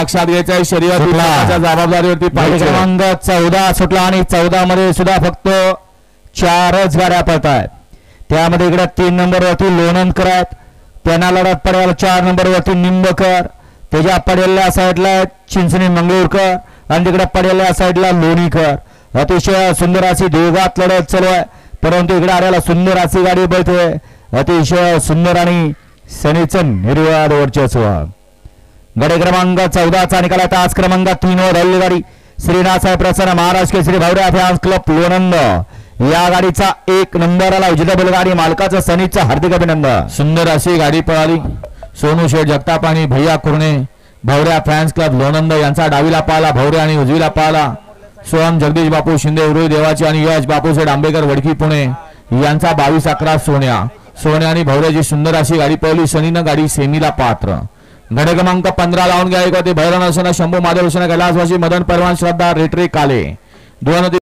लक्षात घ्यायचं शर्यतीच्या जबाबदारीवरती पाहिजे। क्रमांक 14 सुटला आणि 14 मध्ये सुद्धा फक्त 4च गाड्या पळतायत। त्यामध्ये इकडे 3 नंबर वरती लोणंदकर आहेत, त्यांना लढत पडेल 4 नंबर वरती निंबकर, त्याच्या पडेल्या साईडला चिंचणी मंगळूरकर आणि तिकडे पडेल्या साईडला लोणीकर। अतिशय सुंदर अशी दोघात लढत चालू आहे, परंतु इकडे आल्याला सुंदर अशी गाडी पळते, अतिशय सुंदर आणि सनीचन निर्वाद वर्चस्व। गडे क्रमांक 14चा निकाल आहे। तास क्रमांक 3 वर धावली गाडी श्रीनाथसाहेब प्रसन्न महाराष्ट्र केसरी भावड्या फॅन्स क्लब लोणंद, या गाडीचा 1 नंबर आला। विजेता बैलगाडी मालकाचं सनीचं हार्दिक अभिनंदन। सुंदर अशी गाडी पळाली। सोनू शेठ जगताप आणि भैया कुरणे भावड्या फॅन्स क्लब लोणंद यांचा डावीला पाला भवरे आणि उजवीला पाला सोहम जगदीश बापू शिंदे उरुई देवाची आणि यश बापूसेठ आंबेकर वडकी पुणे यांचा 22-11 सोन्या आणि भवऱ्याची सुंदर अशी गाडी पळली। सनीनं गाडी सेमीला पात्र। गडे क्रमांक 15 लावून घ्या एक होते भैरव नरसना शंभू महादेव कैलासवासी मदन परवान श्रद्धा रेटरे काले दोन